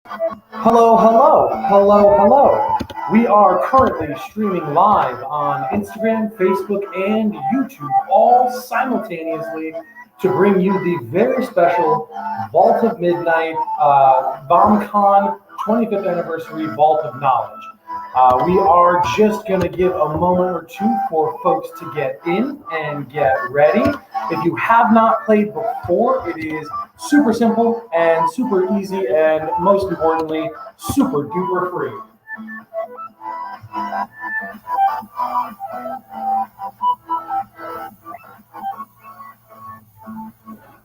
Hello, hello, hello, hello. We are currently streaming live on Instagram, Facebook, and YouTube, all simultaneously to bring you the very special Vault of Midnight VoMCon 25th Anniversary Vault of Knowledge. We are just going to give a moment or two for folks to get in and get ready. If you have not played before, it is super simple and super easy, and most importantly, super duper free.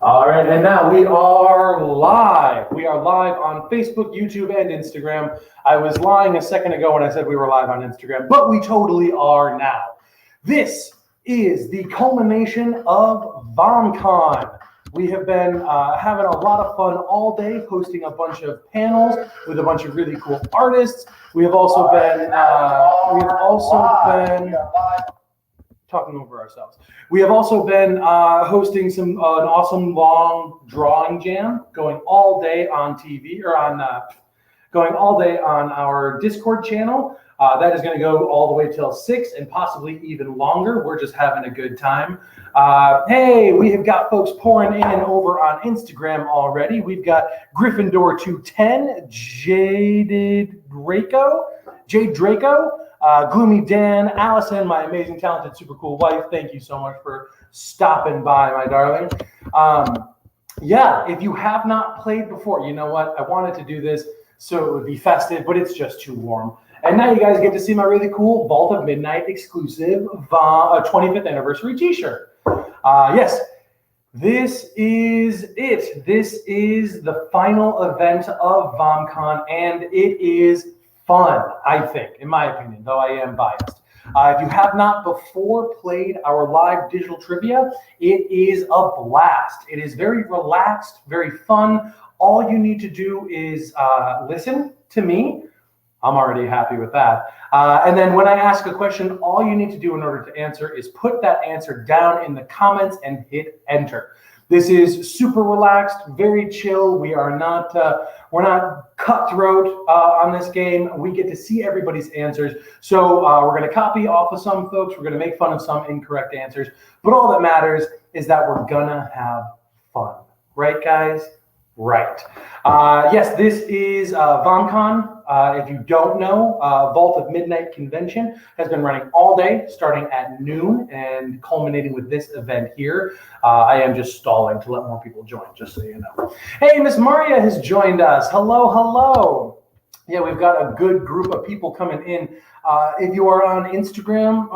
All right, and now we are live. We are live on Facebook, YouTube, and Instagram. I was lying a second ago when I said we were live on Instagram, but we totally are now. This is the culmination of VoMCon. We have been having a lot of fun all day, hosting a bunch of panels with a bunch of really cool artists. We have also been talking over ourselves. We have also been hosting an awesome long drawing jam, going all day on TV or going all day on our Discord channel. That is going to go all the way till 6 and possibly even longer. We're just having a good time. Hey, we have got folks pouring in over on Instagram already. We've got Gryffindor 210, Jade Draco, Gloomy Dan, Allison, my amazing, talented, super cool wife. Thank you so much for stopping by, my darling. Yeah, if you have not played before, you know what? I wanted to do this so it would be festive, but it's just too warm. And now you guys get to see my really cool Vault of Midnight exclusive 25th anniversary t-shirt. Yes, this is it. This is the final event of VoMCon, and it is fun, I think, in my opinion, though I am biased. If you have not before played our live digital trivia, it is a blast. It is very relaxed, very fun. All you need to do is listen to me. I'm already happy with that. And then when I ask a question, all you need to do in order to answer is put that answer down in the comments and hit enter. This is super relaxed, very chill. We're not cutthroat on this game. We get to see everybody's answers. So we're going to copy off of some folks. We're going to make fun of some incorrect answers. But all that matters is that we're going to have fun. Right, guys? Right. Yes, this is VoMCon. If you don't know, Vault of Midnight Convention has been running all day, starting at noon and culminating with this event here. I am just stalling to let more people join, just so you know. Hey, Miss Maria has joined us. Hello, hello. Yeah, we've got a good group of people coming in. If you are on Instagram,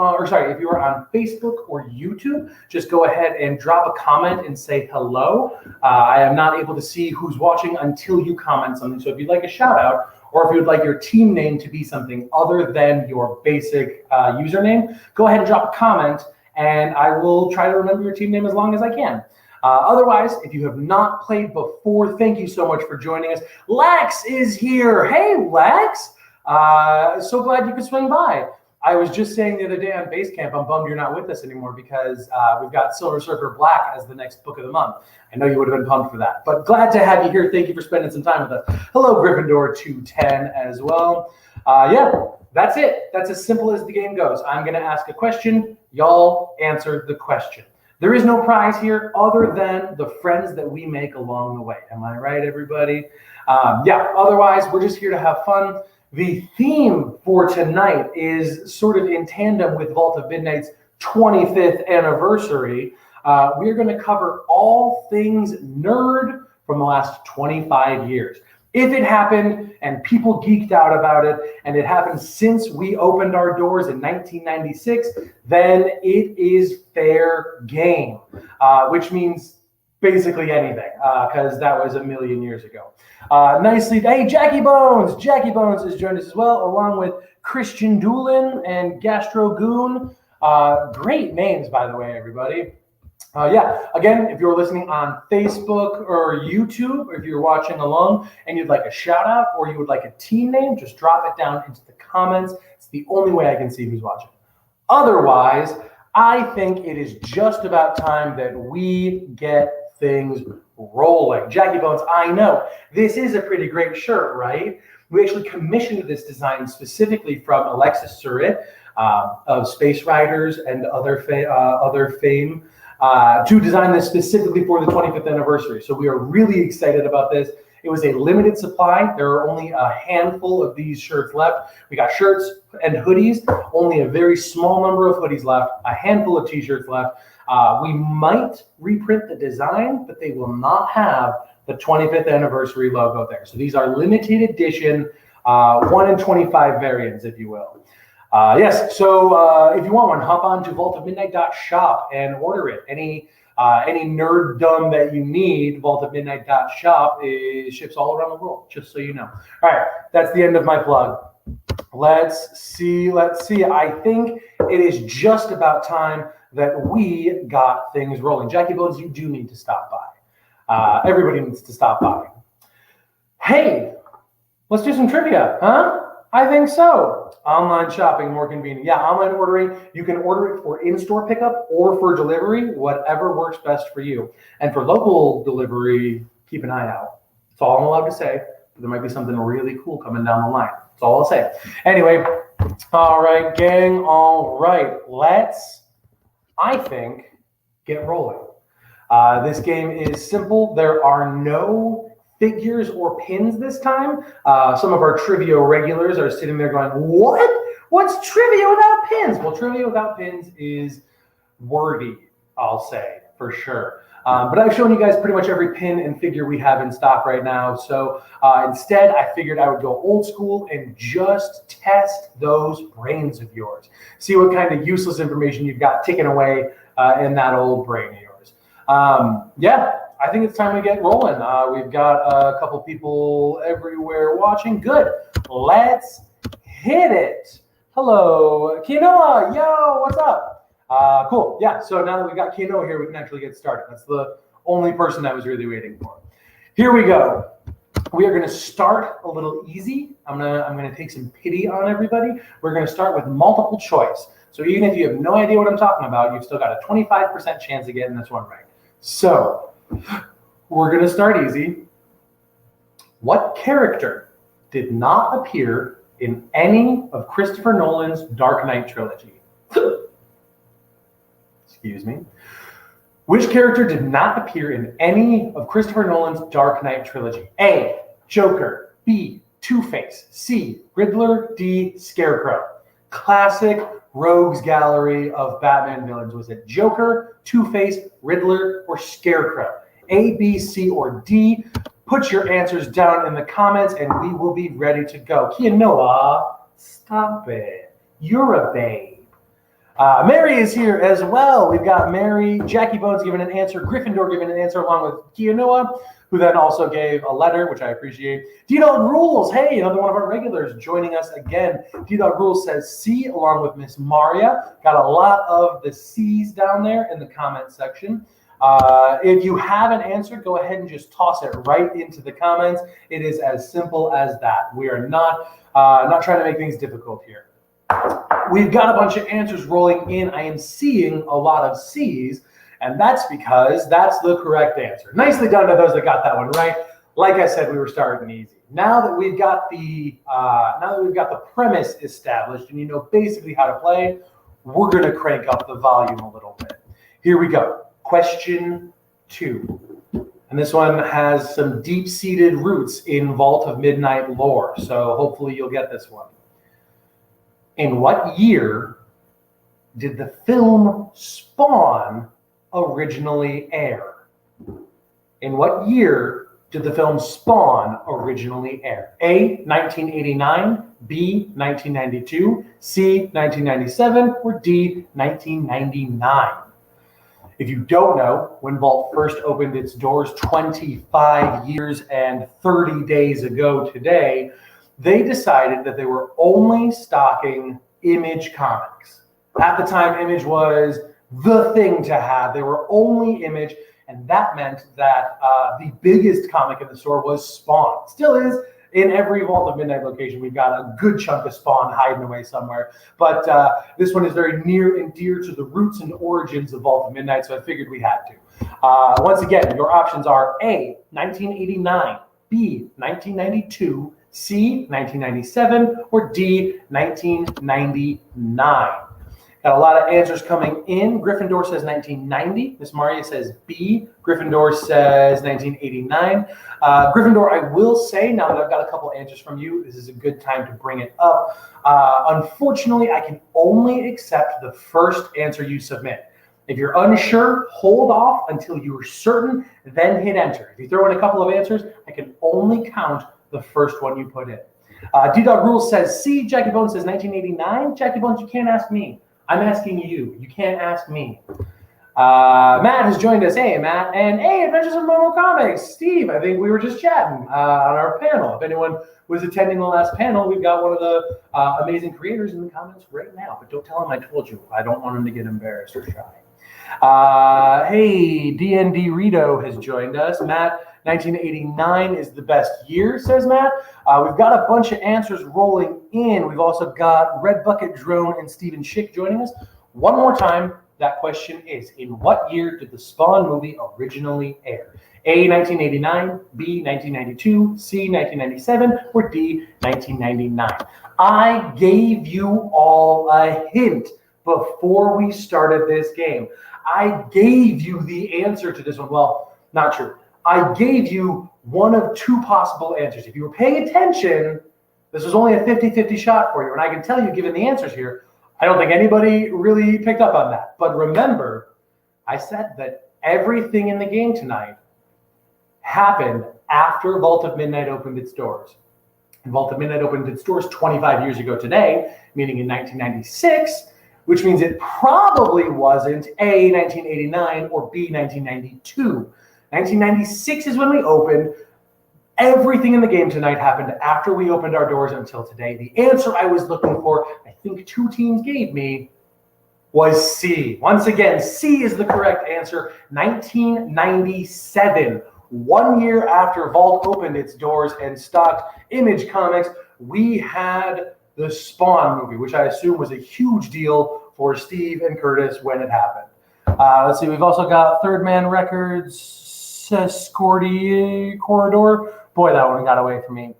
if you are on Facebook or YouTube, just go ahead and drop a comment and say hello. I am not able to see who's watching until you comment something. So if you'd like a shout out, or if you'd like your team name to be something other than your basic username, go ahead and drop a comment, and I will try to remember your team name as long as I can. Otherwise, if you have not played before, thank you so much for joining us. Lex is here. Hey, Lex. So glad you could swing by. I was just saying the other day on Basecamp, I'm bummed you're not with us anymore because we've got Silver Surfer Black as the next book of the month. I know you would have been pumped for that, but glad to have you here. Thank you for spending some time with us. Hello, Gryffindor 210 as well. Yeah, that's it. That's as simple as the game goes. I'm going to ask a question. Y'all answer the question. There is no prize here other than the friends that we make along the way. Am I right, everybody? Yeah, otherwise, we're just here to have fun. The theme for tonight is sort of in tandem with Vault of Midnight's 25th anniversary. We're going to cover all things nerd from the last 25 years. If it happened and people geeked out about it, and it happened since we opened our doors in 1996, then it is fair game, which means basically anything, because that was a million years ago. Nicely, hey, Jackie Bones! Jackie Bones has joined us as well, along with Christian Doolin and Gastro Goon. Great names, by the way, everybody. Yeah, again, if you're listening on Facebook or YouTube, or if you're watching alone and you'd like a shout out or you would like a team name, just drop it down into the comments. It's the only way I can see who's watching. Otherwise, I think it is just about time that we get things rolling. Jackie Bones, I know. This is a pretty great shirt, right? We actually commissioned this design specifically from Alexis Surratt of Space Riders and other fame to design this specifically for the 25th anniversary. So we are really excited about this. It was a limited supply. There are only a handful of these shirts left. We got shirts and hoodies, only a very small number of hoodies left, a handful of t-shirts left. We might reprint the design, but they will not have the 25th anniversary logo there. So these are limited edition, 1 in 25 variants, if you will. Yes, so if you want one, hop on to vaultofmidnight.shop and order it. Any nerddom that you need, vaultofmidnight.shop ships all around the world, just so you know. All right, that's the end of my plug. Let's see. I think it is just about time that we got things rolling. Jackie Bones, you do need to stop by. Everybody needs to stop by. Hey, let's do some trivia, huh? I think so. Online shopping, more convenient. Yeah, online ordering. You can order it for in-store pickup or for delivery, whatever works best for you. And for local delivery, keep an eye out. That's all I'm allowed to say. There might be something really cool coming down the line. That's all I'll say. Anyway, all right, gang. All right, let's, I think, get rolling. This game is simple. There are no figures or pins this time. Some of our trivia regulars are sitting there going, what? What's trivia without pins? Well, trivia without pins is wordy, I'll say, for sure. But I've shown you guys pretty much every pin and figure we have in stock right now. So instead, I figured I would go old school and just test those brains of yours. See what kind of useless information you've got ticking away in that old brain of yours. Yeah. I think it's time to get rolling. We've got a couple people everywhere watching. Good. Let's hit it. Hello, Quinoa. Yo, what's up? Cool. Yeah, so now that we've got Quinoa here, we can actually get started. That's the only person I was really waiting for. Here we go. We are going to start a little easy. I'm gonna take some pity on everybody. We're going to start with multiple choice. So even if you have no idea what I'm talking about, you've still got a 25% chance of getting this one right. So we're going to start easy. What character did not appear in any of Christopher Nolan's Dark Knight trilogy? Excuse me. Which character did not appear in any of Christopher Nolan's Dark Knight trilogy? A, Joker. B, Two-Face. C, Riddler. D, Scarecrow. Classic rogues gallery of Batman villains. Was it Joker, Two-Face, Riddler, or Scarecrow? A, B, C, or D? Put your answers down in the comments and we will be ready to go. Quinoa, stop it. You're a babe. Mary is here as well. We've got Mary, Jackie Bones giving an answer, Gryffindor giving an answer along with Quinoa, who then also gave a letter, which I appreciate. D-Dog Rules, hey, another one of our regulars joining us again. D-Dog Rules says C along with Miss Maria. Got a lot of the C's down there in the comment section. If you haven't answered, go ahead and just toss it right into the comments. It is as simple as that. We are not trying to make things difficult here. We've got a bunch of answers rolling in. I am seeing a lot of C's, and that's because that's the correct answer. Nicely done to those that got that one right. Like I said, we were starting easy. Now that we've got the premise established and you know basically how to play, we're going to crank up the volume a little bit. Here we go. Question 2. And this one has some deep-seated roots in Vault of Midnight lore, so hopefully you'll get this one. In what year did the film Spawn originally air? In what year did the film Spawn originally air? A, 1989, B, 1992, C, 1997, or D, 1999? If you don't know, when Vault first opened its doors 25 years and 30 days ago today, they decided that they were only stocking Image comics. At the time, Image was the thing to have. They were only Image, and that meant that the biggest comic in the store was Spawn. Still is. In every Vault of Midnight location, we've got a good chunk of Spawn hiding away somewhere. But this one is very near and dear to the roots and origins of Vault of Midnight, so I figured we had to. Once again, your options are A, 1989, B, 1992, C, 1997, or D, 1999. Got a lot of answers coming in. Gryffindor says 1990. Miss Maria says B. Gryffindor says 1989. Gryffindor, I will say, now that I've got a couple answers from you, this is a good time to bring it up. Unfortunately, I can only accept the first answer you submit. If you're unsure, hold off until you are certain, then hit enter. If you throw in a couple of answers, I can only count the first one you put in. D-Dog Rules says C. Jackie Bones says 1989. Jackie Bones, you can't ask me. I'm asking you. You can't ask me. Matt has joined us. Hey, Matt. And hey, Adventures of Momo Comics. Steve, I think we were just chatting on our panel. If anyone was attending the last panel, we've got one of the amazing creators in the comments right now. But don't tell him I told you. I don't want him to get embarrassed or shy. Hey, DND Rito has joined us. Matt, 1989 is the best year, says Matt. We've got a bunch of answers rolling in. We've also got Red Bucket Drone and Stephen Schick joining us. One more time, that question is, in what year did the Spawn movie originally air? A, 1989, B, 1992, C, 1997, or D, 1999? I gave you all a hint before we started this game. I gave you the answer to this one. Well, not true. I gave you one of two possible answers. If you were paying attention, this was only a 50-50 shot for you. And I can tell you, given the answers here, I don't think anybody really picked up on that. But remember, I said that everything in the game tonight happened after Vault of Midnight opened its doors. And Vault of Midnight opened its doors 25 years ago today, meaning in 1996, which means it probably wasn't A, 1989, or B, 1992. 1996 is when we opened. Everything in the game tonight happened after we opened our doors until today. The answer I was looking for, I think two teams gave me, was C. Once again, C is the correct answer. 1997, 1 year after Vault opened its doors and stocked Image Comics, we had the Spawn movie, which I assume was a huge deal for Steve and Curtis when it happened. Let's see, we've also got Third Man Records, Scordy Corridor. Boy, that one got away from me.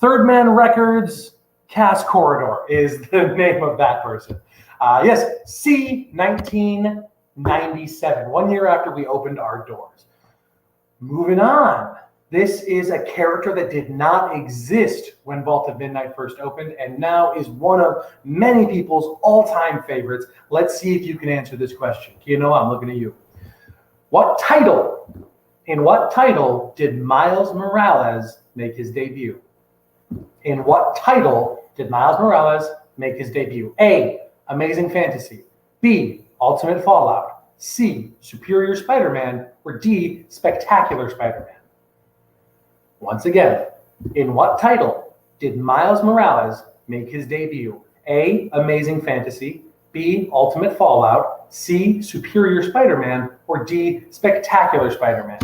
Third Man Records, Cass Corridor is the name of that person. Yes, C, 1997, 1 year after we opened our doors. Moving on. This is a character that did not exist when Vault of Midnight first opened and now is one of many people's all-time favorites. Let's see if you can answer this question. Kino, I'm looking at you. In what title did Miles Morales make his debut? In what title did Miles Morales make his debut? A, Amazing Fantasy. B, Ultimate Fallout. C, Superior Spider-Man. Or D, Spectacular Spider-Man. Once again, in what title did Miles Morales make his debut? A, Amazing Fantasy, B, Ultimate Fallout, C, Superior Spider-Man, or D, Spectacular Spider-Man?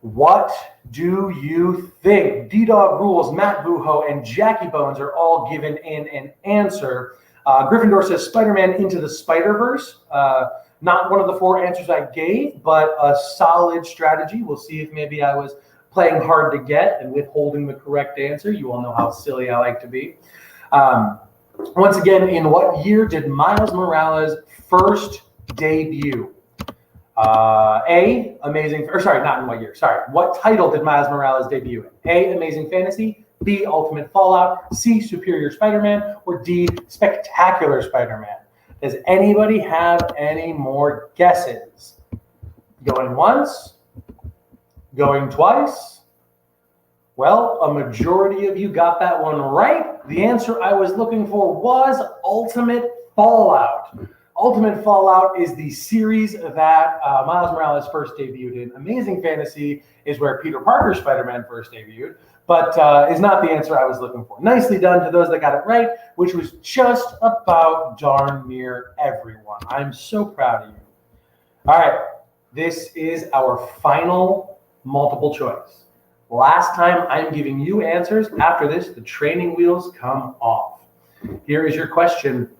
What do you think? D-Dog Rules, Matt Buho, and Jackie Bones are all given in an answer. Gryffindor says Spider-Man Into the Spider-Verse. Not one of the four answers I gave, but a solid strategy. We'll see if maybe I was playing hard to get and withholding the correct answer. You all know how silly I like to be. Once again, in what year did Miles Morales first debut? Not in what year. Sorry. What title did Miles Morales debut in? A, Amazing Fantasy, B, Ultimate Fallout, C, Superior Spider-Man, or D, Spectacular Spider-Man? Does anybody have any more guesses? Going once? Going twice? Well, a majority of you got that one right. The answer I was looking for was Ultimate Fallout. Ultimate Fallout is the series that Miles Morales first debuted in. Amazing Fantasy is where Peter Parker's Spider-Man first debuted, but is not the answer I was looking for. Nicely done to those that got it right, which was just about darn near everyone. I'm so proud of you. All right, this is our final multiple choice. Last time, I'm giving you answers. After this, the training wheels come off. Here is your question.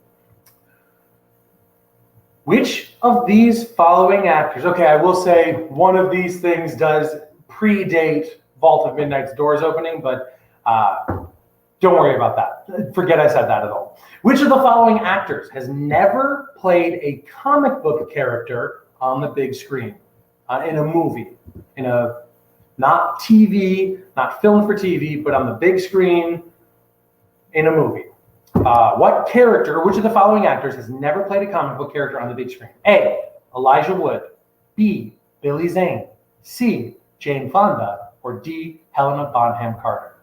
Which of these following actors, okay, I will say one of these things does predate Vault of Midnight's doors opening, but don't worry about that. Forget I said that at all. Which of the following actors has never played a comic book character on the big screen, in a movie, not TV, not film for TV, but on the big screen in a movie? What character, or which of the following actors has never played a comic book character on the big screen? A, Elijah Wood, B, Billy Zane, C, Jane Fonda, or D, Helena Bonham Carter?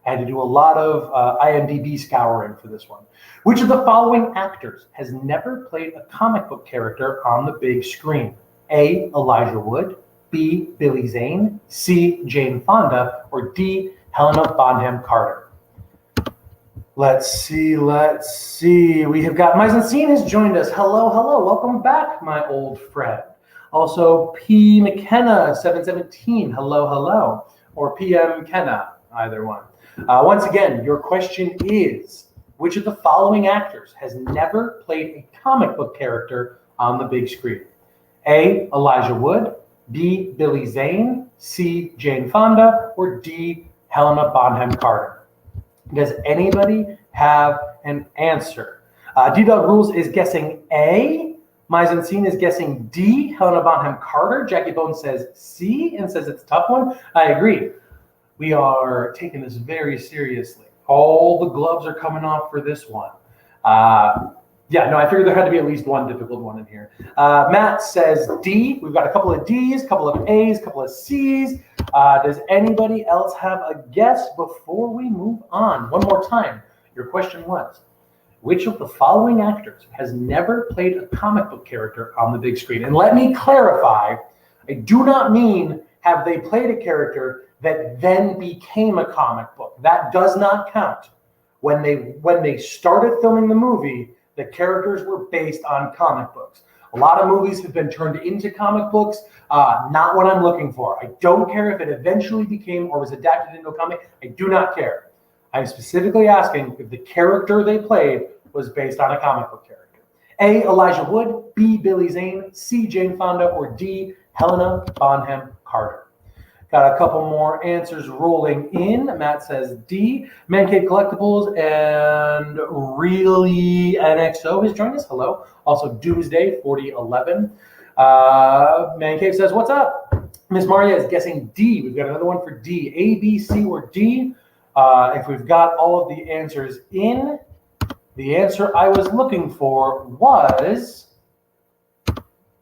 I had to do a lot of IMDb scouring for this one. Which of the following actors has never played a comic book character on the big screen? A, Elijah Wood, B, Billy Zane, C, Jane Fonda, or D, Helena Bonham Carter? Let's see. We have got Mise en Scene has joined us. Hello. Welcome back, my old friend. Also, P. McKenna, 717. Hello. Or PM Kenna, either one. Once again, your question is, which of the following actors has never played a comic book character on the big screen? A, Elijah Wood, B, Billy Zane, C, Jane Fonda, or D, Helena Bonham Carter? Does anybody have an answer? D-Dog Rules is guessing A. Mise en Scene is guessing D, Helena Bonham Carter. Jackie Bone says C and says it's a tough one. I agree. We are taking this very seriously. All the gloves are coming off for this one. I figured there had to be at least one difficult one in here. Matt says D. We've got a couple of D's, a couple of A's, a couple of C's. Does anybody else have a guess before we move on? One more time. Your question was, which of the following actors has never played a comic book character on the big screen? And let me clarify, I do not mean have they played a character that then became a comic book. That does not count. When they started filming the movie, the characters were based on comic books. A lot of movies have been turned into comic books. Not what I'm looking for. I don't care if it eventually became or was adapted into a comic. I do not care. I'm specifically asking if the character they played was based on a comic book character. A, Elijah Wood, B, Billy Zane, C, Jane Fonda, or D, Helena Bonham Carter? Got a couple more answers rolling in. Matt says D. Man Cave Collectibles and Really NXO has joined us. Hello. Also Doomsday 4011. Man Cave says, what's up? Miss Maria is guessing D. We've got another one for D. A, B, C, or D. If we've got all of the answers in, the answer I was looking for was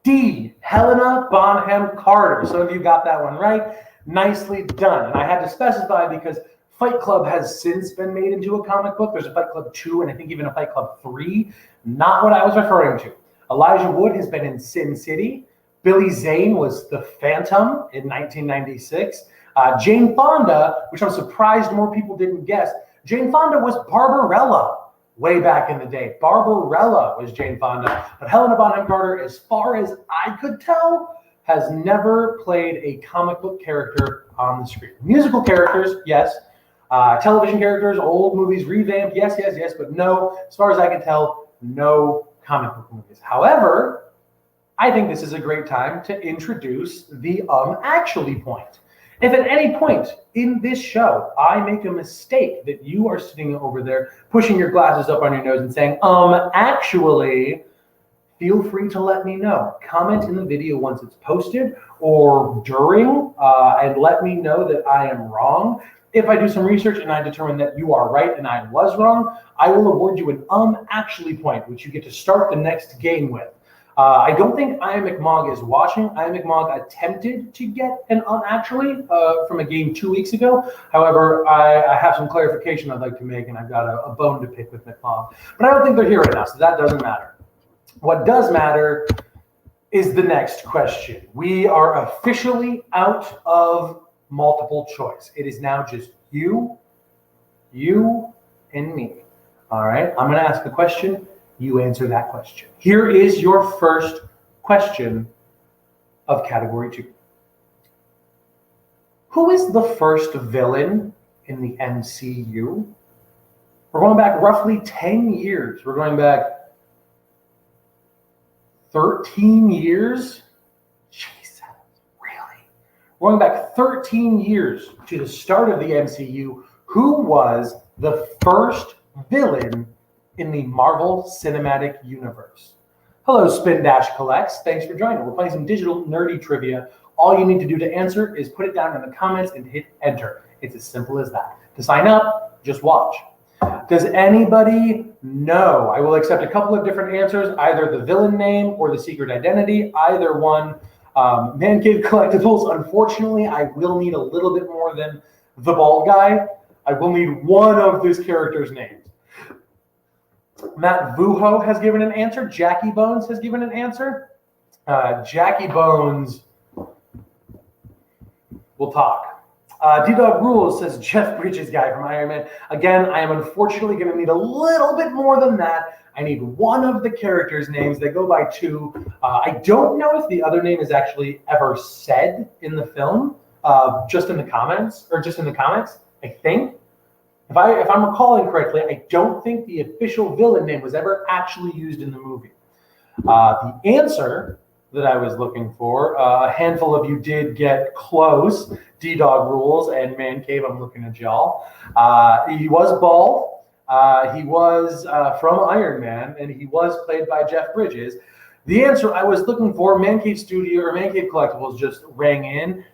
D. Helena Bonham Carter. Some of you got that one right. Nicely done. And I had to specify because Fight Club has since been made into a comic book. There's a Fight Club 2 and I think even a Fight Club 3. Not what I was referring to. Elijah Wood has been in Sin City. Billy Zane was the Phantom in 1996. Jane Fonda, which I'm surprised more people didn't guess. Jane Fonda was Barbarella way back in the day. Barbarella was Jane Fonda. But Helena Bonham Carter, as far as I could tell, has never played a comic book character on the screen. Musical characters, yes. Television characters, old movies revamped, yes. But no, as far as I can tell, no comic book movies. However, I think this is a great time to introduce the actually point. If at any point in this show I make a mistake that you are sitting over there pushing your glasses up on your nose and saying, actually, feel free to let me know. Comment in the video once it's posted or during and let me know that I am wrong. If I do some research and I determine that you are right and I was wrong, I will award you an actually point, which you get to start the next game with. I don't think I Am McMog is watching. I Am McMog attempted to get an actually from a game 2 weeks ago. However, I have some clarification I'd like to make, and I've got a bone to pick with McMog. But I don't think they're here right now, so that doesn't matter. What does matter is the next question. We are officially out of multiple choice. It is now just you, and me. All right, I'm going to ask a question. You answer that question. Here is your first question of category 2. Who is the first villain in the MCU? We're going back roughly 10 years. We're going back 13 years. Jesus, really? We're going back 13 years to the start of the MCU. Who was the first villain in the Marvel Cinematic Universe? Hello, Spin Dash Collects. Thanks for joining. We're playing some digital nerdy trivia. All you need to do to answer is put it down in the comments and hit enter. It's as simple as that. To sign up, just watch. Does anybody know? I will accept a couple of different answers, either the villain name or the secret identity, either one. Man Cave Collectibles, unfortunately, I will need a little bit more than the bald guy. I will need one of this character's names. Matt Vuho has given an answer. Jackie Bones has given an answer. Jackie Bones will talk. D-Dog Rules says Jeff Bridges guy from Iron Man. Again, I am unfortunately going to need a little bit more than that. I need one of the characters' names. They go by two. I don't know if the other name is actually ever said in the film, just in the comments, I think. If I'm recalling correctly, I don't think the official villain name was ever actually used in the movie. The answer that I was looking for, a handful of you did get close. D-Dog Rules and Man Cave, I'm looking at y'all. He was bald. He was from Iron Man, and he was played by Jeff Bridges. The answer I was looking for, Man Cave Studio or Man Cave Collectibles just rang in.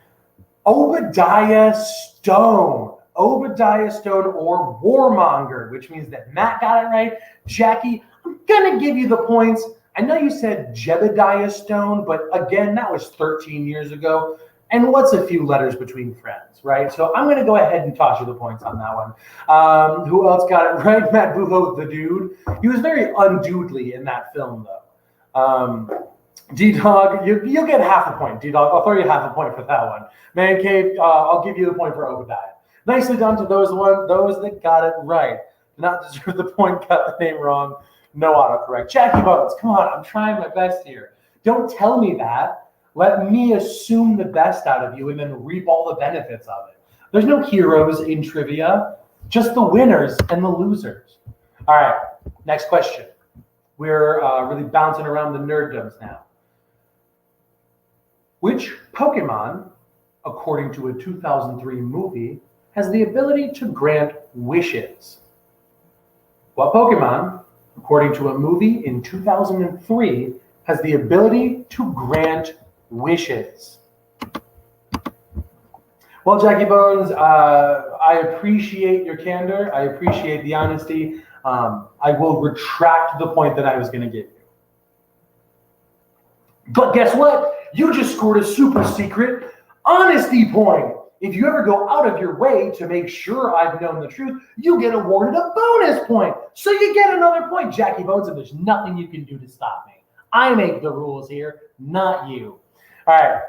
Obadiah Stone. Obadiah Stone or Warmonger, which means that Matt got it right. Jackie, I'm going to give you the points. I know you said Jebediah Stone, but again, that was 13 years ago. And what's a few letters between friends, right? So I'm going to go ahead and toss you the points on that one. Who else got it right? Matt Buho, the dude. He was very undoodly in that film, though. D-Dog, you'll get half a point. D-Dog, I'll throw you half a point for that one. Man Cave, I'll give you the point for Obadiah. Nicely done to those that got it right. Did not deserve the point, got the name wrong. No autocorrect. Jackie Bones, come on, I'm trying my best here. Don't tell me that. Let me assume the best out of you and then reap all the benefits of it. There's no heroes in trivia, just the winners and the losers. All right, next question. We're really bouncing around the nerddoms now. Which Pokemon, according to a 2003 movie, has the ability to grant wishes? What Pokemon, according to a movie in 2003, has the ability to grant wishes? Well, Jackie Bones, I appreciate your candor. I appreciate the honesty. I will retract the point that I was going to give you. But guess what? You just scored a super secret honesty point. If you ever go out of your way to make sure I've known the truth, you get awarded a bonus point. So you get another point, Jackie Bones, and there's nothing you can do to stop me. I make the rules here, not you. All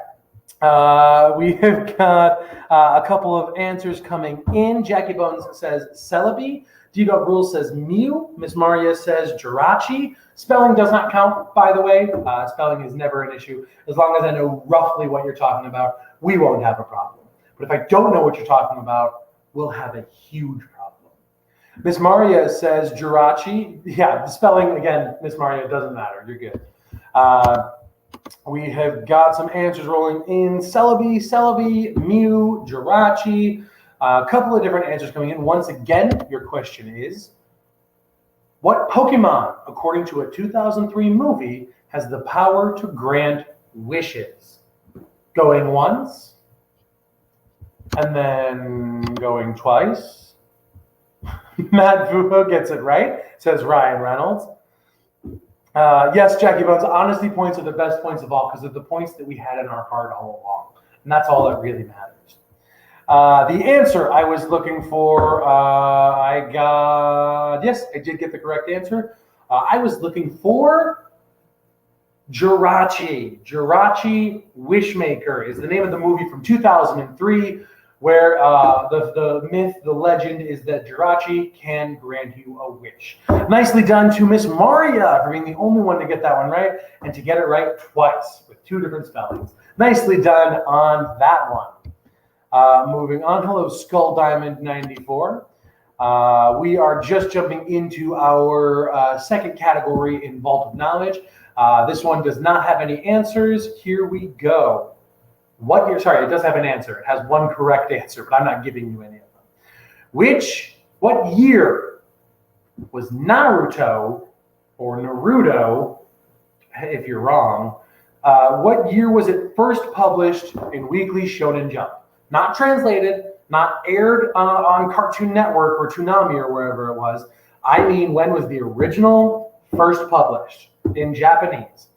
right. We have got a couple of answers coming in. Jackie Bones says Celebi. D-Dog Rules says Mew. Miss Maria says Jirachi. Spelling does not count, by the way. Spelling is never an issue. As long as I know roughly what you're talking about, we won't have a problem. But if I don't know what you're talking about, we'll have a huge problem. Miss Maria says Jirachi. Yeah, the spelling, again, Miss Maria, doesn't matter. You're good. We have got some answers rolling in. Celebi, Mew, Jirachi. A couple of different answers coming in. Once again, your question is, what Pokemon, according to a 2003 movie, has the power to grant wishes? Going once. And then going twice. Matt Vuho gets it right, says Ryan Reynolds. Yes, Jackie Bones, honesty points are the best points of all because they're the points that we had in our heart all along. And that's all that really matters. The answer I was looking for, yes, I did get the correct answer. I was looking for Jirachi. Jirachi Wishmaker is the name of the movie from 2003. Where the myth, the legend is that Jirachi can grant you a wish. Nicely done to Miss Maria for being the only one to get that one right and to get it right twice with two different spellings. Nicely done on that one. Moving on. Hello, Skull Diamond 94. We are just jumping into our second category in Vault of Knowledge. This one does not have any answers. Here we go. What year? Sorry, it does have an answer. It has one correct answer, but I'm not giving you any of them. What year was Naruto, or Naruto, if you're wrong, what year was it first published in Weekly Shonen Jump? Not translated, not aired on Cartoon Network or Toonami or wherever it was. I mean, when was the original first published in Japanese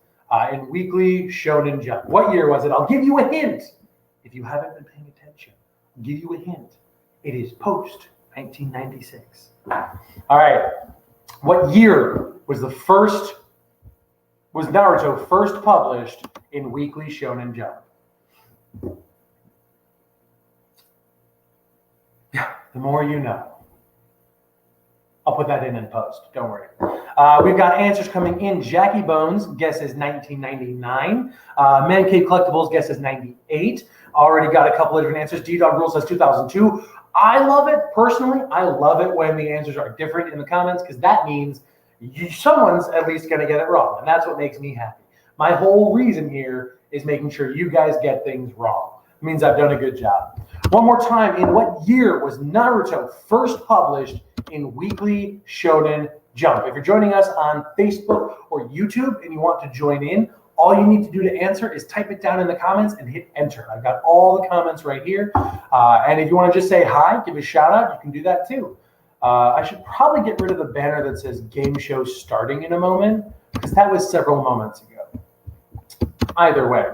in Weekly Shonen Jump? What year was it? I'll give you a hint. If you haven't been paying attention, I'll give you a hint. It is post 1996. All right. What year was Naruto first published in Weekly Shonen Jump? Yeah, the more you know. I'll put that in post. Don't worry. We've got answers coming in. Jackie Bones, guess is 1999. Man Cave Collectibles, guess is 98. Already got a couple of different answers. D-Dog Rule says 2002. I love it. Personally, I love it when the answers are different in the comments because that means someone's at least going to get it wrong. And that's what makes me happy. My whole reason here is making sure you guys get things wrong. It means I've done a good job. One more time, in what year was Naruto first published in Weekly Shonen Jump? If you're joining us on Facebook or YouTube and you want to join in, all you need to do to answer is type it down in the comments and hit enter. I've got all the comments right here. And if you want to just say hi, give a shout out, you can do that too. I should probably get rid of the banner that says game show starting in a moment because that was several moments ago. Either way,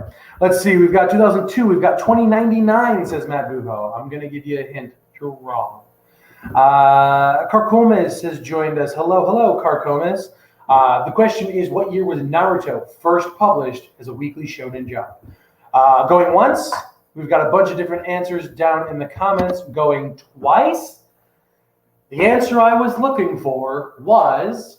let's see. We've got 2002. We've got 2099, says Matt Buho. I'm going to give you a hint. You're wrong. Carcomas has joined us. Hello, Carcomas. The question is, what year was Naruto first published as a Weekly Shonen Jump? Going once, we've got a bunch of different answers down in the comments. Going twice, the answer I was looking for was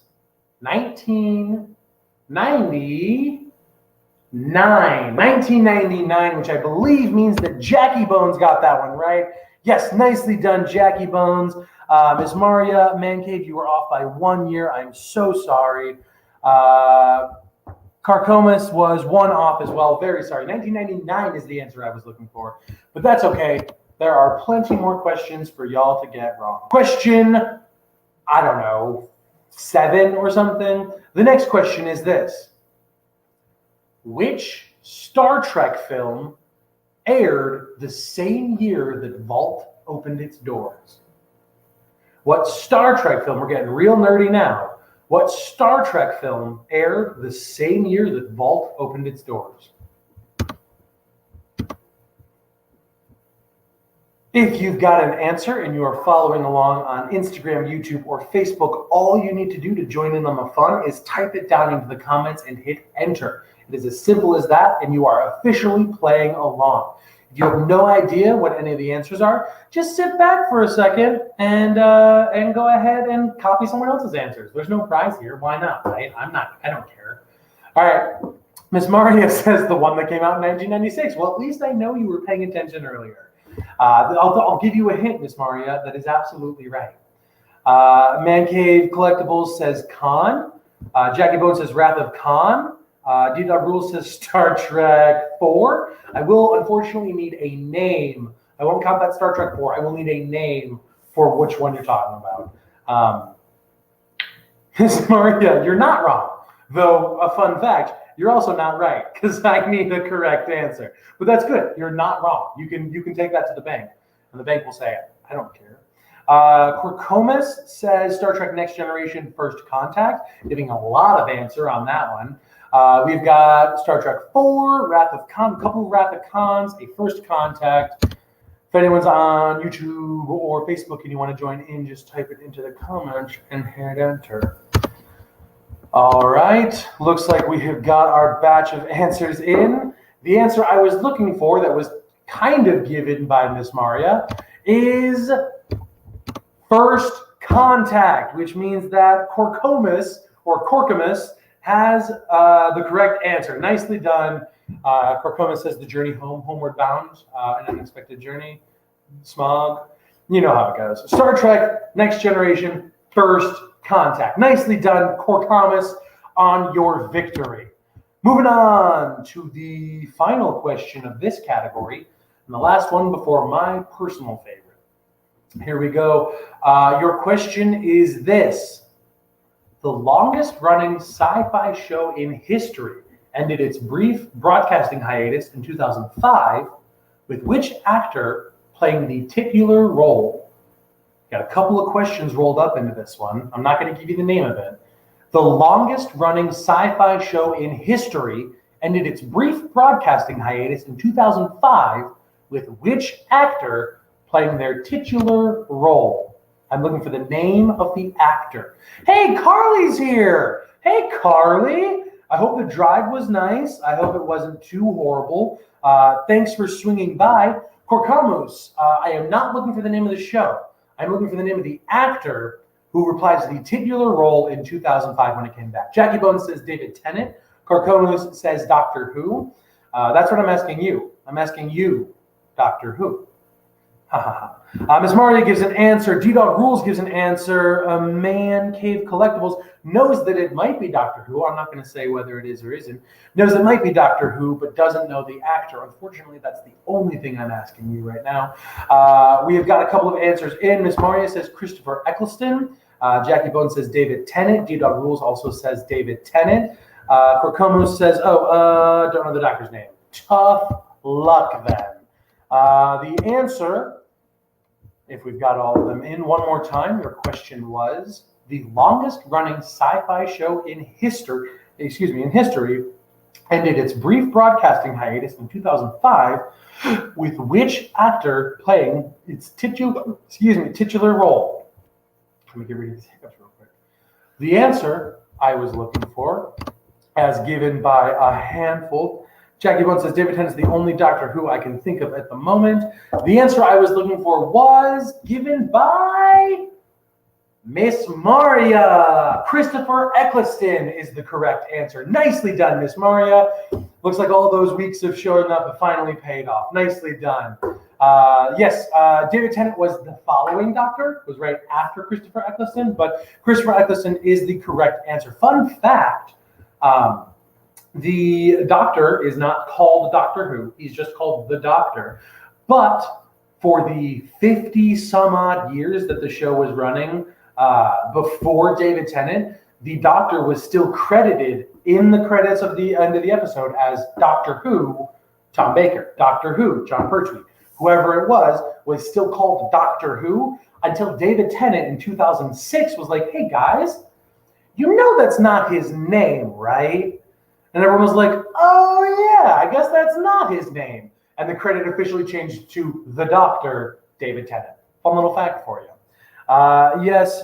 1999, which I believe means that Jackie Bones got that one right. Yes, nicely done, Jackie Bones. Miss Maria, Man Cave, you were off by 1 year. I'm so sorry. Carcomas was one off as well. Very sorry. 1999 is the answer I was looking for. But that's okay. There are plenty more questions for y'all to get wrong. Question, I don't know, 7 or something. The next question is this. Which Star Trek film aired the same year that Vault opened its doors? What Star Trek film, we're getting real nerdy now, what Star Trek film aired the same year that Vault opened its doors? If you've got an answer and you are following along on Instagram, YouTube, or Facebook, all you need to do to join in on the fun is type it down into the comments and hit enter. It is as simple as that, and you are officially playing along. If you have no idea what any of the answers are, just sit back for a second and go ahead and copy someone else's answers. There's no prize here. Why not, right? I don't care. All right. Miss Maria says the one that came out in 1996. Well, at least I know you were paying attention earlier. I'll give you a hint, Miss Maria. That is absolutely right. Man Cave Collectibles says Khan. Jackie Bone says Wrath of Khan. D-Dog Rule says Star Trek 4. I will unfortunately need a name. I won't count that Star Trek 4. I will need a name for which one you're talking about. Miss Maria, you're not wrong. Though, a fun fact, you're also not right because I need the correct answer. But that's good. You're not wrong. You can take that to the bank, and the bank will say it. I don't care. Corcomas says Star Trek Next Generation First Contact, giving a lot of answer on that one. We've got Star Trek 4, Wrath of Khan, a couple of Wrath of Khans, a First Contact. If anyone's on YouTube or Facebook and you want to join in, just type it into the comments and hit enter. All right, looks like we have got our batch of answers in. The answer I was looking for that was kind of given by Miss Maria is First Contact, which means that Corcomas has the correct answer. Nicely done. Corcomas says The Journey Home, Homeward Bound, An Unexpected Journey. Smog. You know how it goes. Star Trek, Next Generation, First Contact. Nicely done, Corkamus, on your victory. Moving on to the final question of this category, and the last one before my personal favorite. Here we go. Your question is this. The longest running sci-fi show in history ended its brief broadcasting hiatus in 2005 with which actor playing the titular role? Got a couple of questions rolled up into this one. I'm not going to give you the name of it. The longest running sci-fi show in history ended its brief broadcasting hiatus in 2005 with which actor playing their titular role? I'm looking for the name of the actor. Hey, Carly's here. Hey, Carly. I hope the drive was nice. I hope it wasn't too horrible. Thanks for swinging by. Corkamus, I am not looking for the name of the show. I'm looking for the name of the actor who reprised the titular role in 2005 when it came back. Jackie Bones says David Tennant. Corkamus says Doctor Who. That's what I'm asking you. I'm asking you, Doctor Who. Miss Maria gives an answer. D-Dog Rules gives an answer. Man Cave Collectibles knows that it might be Doctor Who. I'm not going to say whether it is or isn't. Knows it might be Doctor Who, but doesn't know the actor. Unfortunately, that's the only thing I'm asking you right now. We have got a couple of answers in. Miss Maria says Christopher Eccleston. Jackie Bone says David Tennant. D-Dog Rules also says David Tennant. Corkamus says, don't know the doctor's name. Tough luck then. The answer, if we've got all of them in one more time, your question was the longest running sci-fi show in history, ended its brief broadcasting hiatus in 2005 with which actor playing its titular role? Let me get rid of these hiccups real quick. The answer I was looking for, as given by a handful. Jackie Bones says David Tennant is the only Doctor Who I can think of at the moment. The answer I was looking for was given by Miss Maria. Christopher Eccleston is the correct answer. Nicely done, Miss Maria. Looks like all those weeks of showing up have finally paid off. Nicely done. Yes, David Tennant was the following Doctor, was right after Christopher Eccleston, but Christopher Eccleston is the correct answer. Fun fact, the Doctor is not called Doctor Who. He's just called the Doctor. But for the 50 some odd years that the show was running before David Tennant, the Doctor was still credited in the credits of the end of the episode as Doctor Who, Tom Baker, Doctor Who, John Pertwee. Whoever it was still called Doctor Who until David Tennant in 2006 was like, hey guys, you know that's not his name, right? And everyone was like, oh yeah, I guess that's not his name. And the credit officially changed to the Doctor, David Tennant. Fun little fact for you. Yes.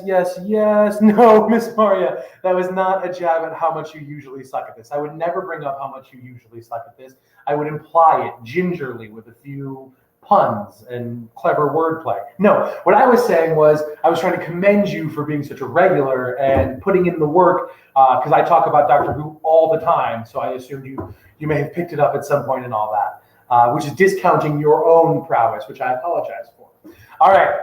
No, Miss Maria, that was not a jab at how much you usually suck at this. I would never bring up how much you usually suck at this. I would imply it gingerly with a few puns and clever wordplay. No, what I was saying was I was trying to commend you for being such a regular and putting in the work because I talk about Doctor Who all the time. So I assumed you may have picked it up at some point and all that, which is discounting your own prowess, which I apologize for. All right.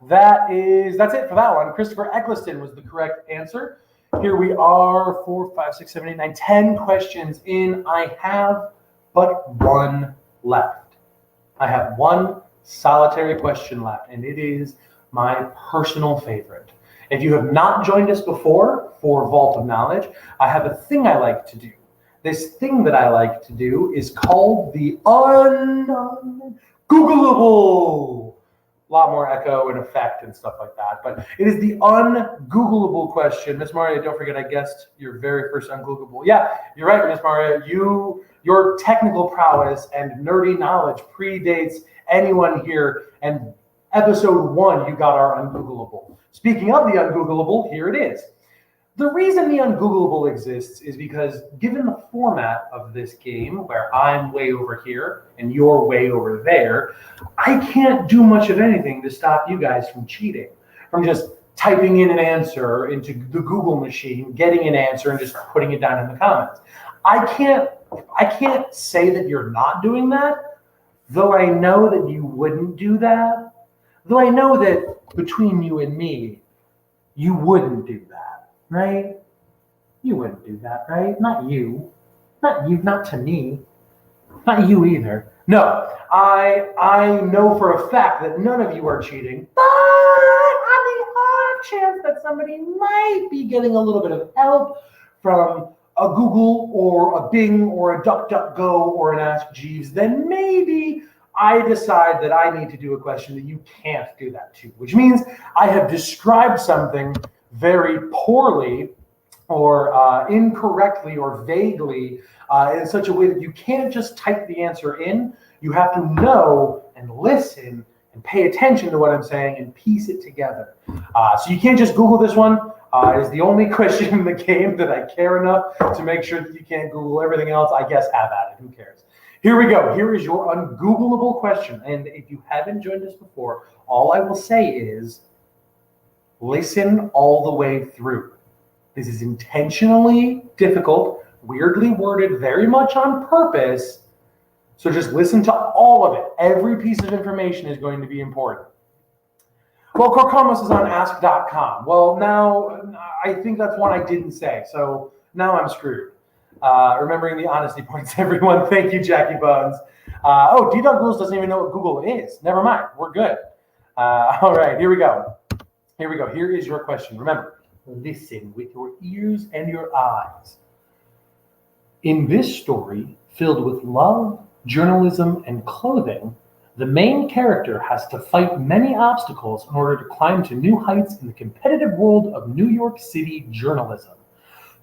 That's it for that one. Christopher Eccleston was the correct answer. Here we are, 4, 5, 6, 7, 8, 9, 10 questions in. I have but one left. I have one solitary question left, and it is my personal favorite. If you have not joined us before for Vault of Knowledge, I have a thing I like to do. This thing that I like to do is called the Ungoogleable. A lot more echo and effect and stuff like that. But it is the ungoogleable question. Miss Maria, don't forget, I guessed your very first ungoogleable. Yeah, you're right, Miss Maria. Your technical prowess and nerdy knowledge predates anyone here. And episode 1, you got our ungoogleable. Speaking of the ungoogleable, here it is. The reason the ungoogleable exists is because given the format of this game, where I'm way over here and you're way over there, I can't do much of anything to stop you guys from cheating, from just typing in an answer into the Google machine, getting an answer, and just putting it down in the comments. I can't say that you're not doing that, though I know that you wouldn't do that, though I know that between you and me, you wouldn't do that, right? You wouldn't do that, right? Not you. Not you, not to me. Not you either. No, I know for a fact that none of you are cheating, but on the off chance that somebody might be getting a little bit of help from a Google or a Bing or a DuckDuckGo or an Ask Jeeves, then maybe I decide that I need to do a question that you can't do that to, which means I have described something very poorly or incorrectly or vaguely in such a way that you can't just type the answer in. You have to know and listen and pay attention to what I'm saying and piece it together. So you can't just Google this one. It is the only question in the game that I care enough to make sure that you can't Google everything else. I guess have at it. Who cares? Here we go. Here is your ungoogleable question. And if you haven't joined us before, all I will say is listen all the way through. This is intentionally difficult, weirdly worded, very much on purpose. So just listen to all of it. Every piece of information is going to be important. Well, Corcomus is on ask.com. Well, now I think that's one I didn't say. So now I'm screwed. Remembering the honesty points, everyone. Thank you, Jackie Bones. Oh, D-Dog Rules doesn't even know what Google is. Never mind. We're good. All right, here we go. Here we go. Here is your question. Remember, listen with your ears and your eyes. In this story, filled with love, journalism, and clothing, the main character has to fight many obstacles in order to climb to new heights in the competitive world of New York City journalism.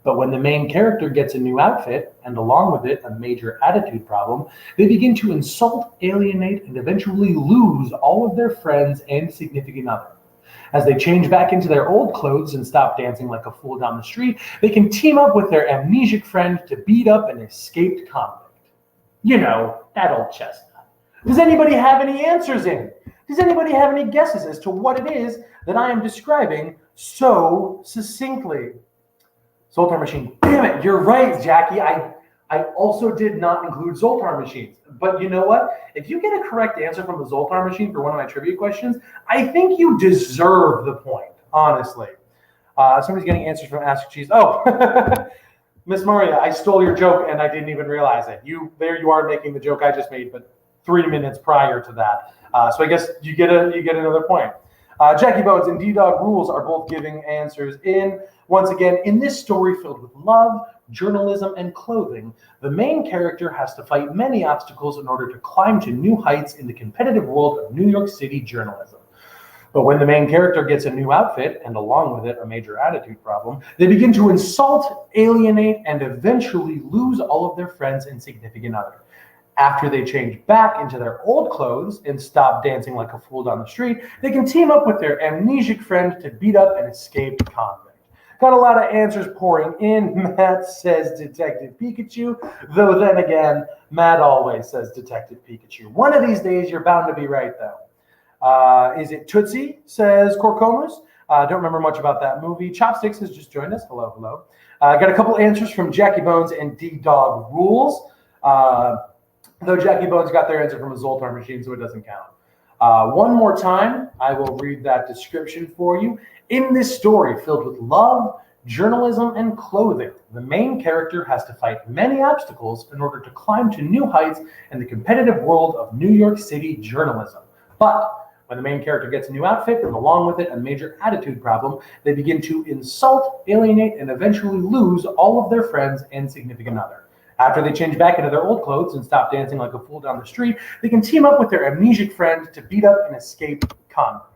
But when the main character gets a new outfit, and along with it a major attitude problem, they begin to insult, alienate, and eventually lose all of their friends and significant other. As they change back into their old clothes and stop dancing like a fool down the street, they can team up with their amnesiac friend to beat up an escaped convict. You know, that old chestnut. Does anybody have any answers in? Does anybody have any guesses as to what it is that I am describing so succinctly? Zoltar machine. Damn it, you're right, Jackie. I also did not include Zoltar machines. But you know what? If you get a correct answer from the Zoltar machine for one of my trivia questions, I think you deserve the point, honestly. Somebody's getting answers from Ask Cheese. Oh, Miss Maria, I stole your joke and I didn't even realize it. There you are making the joke I just made, but 3 minutes prior to that. So I guess you get another point. Jackie Bones and D-Dog Rules are both giving answers in. Once again, in this story filled with love, journalism, and clothing, the main character has to fight many obstacles in order to climb to new heights in the competitive world of New York City journalism. But when the main character gets a new outfit, and along with it a major attitude problem, they begin to insult, alienate, and eventually lose all of their friends and significant other. After they change back into their old clothes and stop dancing like a fool down the street, they can team up with their amnesiac friend to beat up an escaped convict. Got a lot of answers pouring in. Matt says Detective Pikachu, though then again, Matt always says Detective Pikachu. One of these days, you're bound to be right, though. Is it Tootsie, says Corcomus. Don't remember much about that movie. Chopsticks has just joined us. Hello, hello. Got a couple answers from Jackie Bones and D-Dog Rules. Though Jackie Bones got their answer from a Zoltar machine, so it doesn't count. One more time, I will read that description for you. In this story filled with love, journalism, and clothing, the main character has to fight many obstacles in order to climb to new heights in the competitive world of New York City journalism. But when the main character gets a new outfit and along with it a major attitude problem, they begin to insult, alienate, and eventually lose all of their friends and significant other. After they change back into their old clothes and stop dancing like a fool down the street, they can team up with their amnesiac friend to beat up an escaped convict.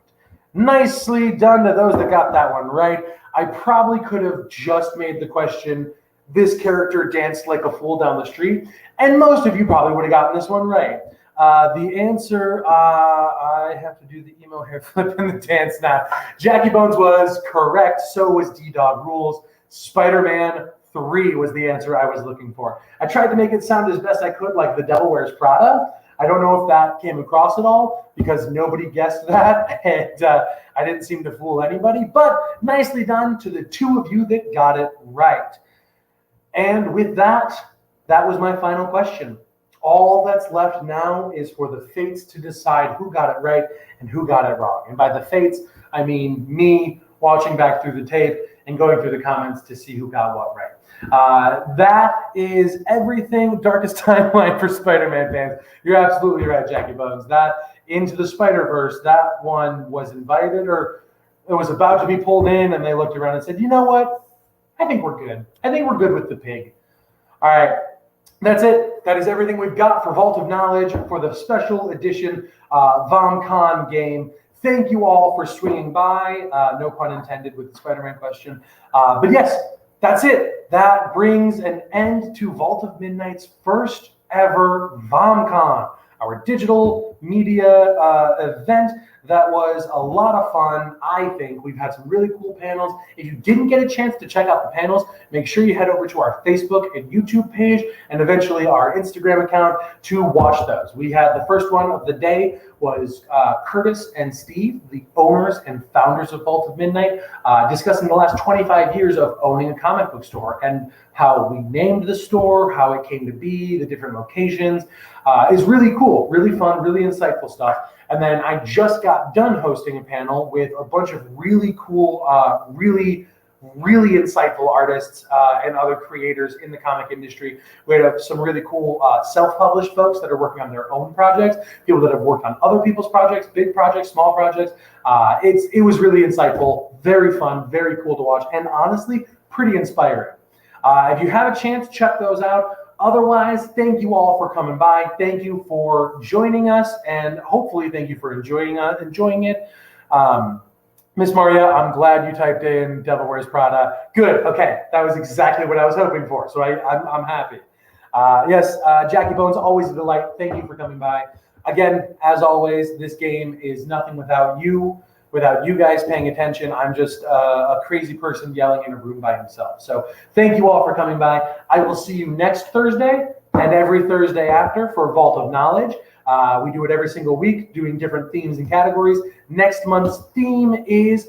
Nicely done to those that got that one right. I probably could have just made the question, this character danced like a fool down the street, and most of you probably would have gotten this one right. The answer, I have to do the emo hair flip and the dance now. Jackie Bones was correct, so was D-Dog Rules. Spider-Man 3 was the answer I was looking for. I tried to make it sound as best I could like The Devil Wears Prada. I don't know if that came across at all because nobody guessed that, and I didn't seem to fool anybody, but nicely done to the two of you that got it right. And with that, that was my final question. All that's left now is for the fates to decide who got it right and who got it wrong. And by the fates, I mean me watching back through the tape and going through the comments to see who got what right. That is everything. Darkest timeline for Spider-Man fans. You're absolutely right, Jackie Bones. That Into the Spider-Verse, that one was invited, or it was about to be pulled in, and they looked around and said, you know what? I think we're good. I think we're good with the pig. All right. That's it. That is everything we've got for Vault of Knowledge for the special edition VoMCon game. Thank you all for swinging by. No pun intended with the Spider-Man question. But yes, that's it. That brings an end to Vault of Midnight's first ever VoMCon, our digital media event that was a lot of fun. I think we've had some really cool panels. If you didn't get a chance to check out the panels, make sure you head over to our Facebook and YouTube page and eventually our Instagram account to watch those. We had the first one of the day was Curtis and Steve, the owners and founders of Vault of Midnight, discussing the last 25 years of owning a comic book store and how we named the store, how it came to be, the different locations. Is really cool, really fun, really insightful stuff. And then I just got done hosting a panel with a bunch of really cool, really insightful artists and other creators in the comic industry. We had some really cool self-published folks that are working on their own projects, people that have worked on other people's projects, big projects, small projects. It was really insightful, very fun, very cool to watch, and honestly, pretty inspiring. If you have a chance, check those out. Otherwise, thank you all for coming by. Thank you for joining us, and hopefully thank you for enjoying it. Miss Maria, I'm glad you typed in Devil Wears Prada. Good, okay, that was exactly what I was hoping for, so I'm happy. Yes, Jackie Bones, always a delight. Thank you for coming by. Again, as always, this game is nothing without you. Without you guys paying attention, I'm just a crazy person yelling in a room by himself. So thank you all for coming by. I will see you next Thursday and every Thursday after for Vault of Knowledge. We do it every single week, doing different themes and categories. Next month's theme is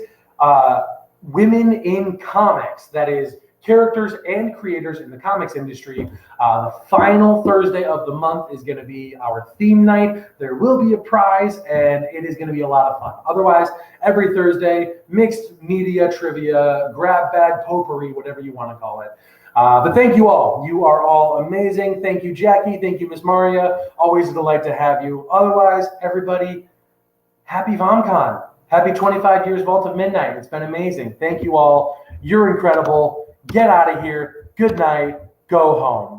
women in comics. That is characters and creators in the comics industry. The final Thursday of the month is going to be our theme night. There will be a prize, and it is going to be a lot of fun. Otherwise, every Thursday, mixed media trivia, grab bag potpourri, whatever you want to call it. But thank you all. You are all amazing. Thank you, Jackie. Thank you, Miss Maria. Always a delight to have you. Otherwise, everybody, happy VoMCon. Happy 25 years Vault of Midnight. It's been amazing. Thank you all. You're incredible. Get out of here. Good night. Go home.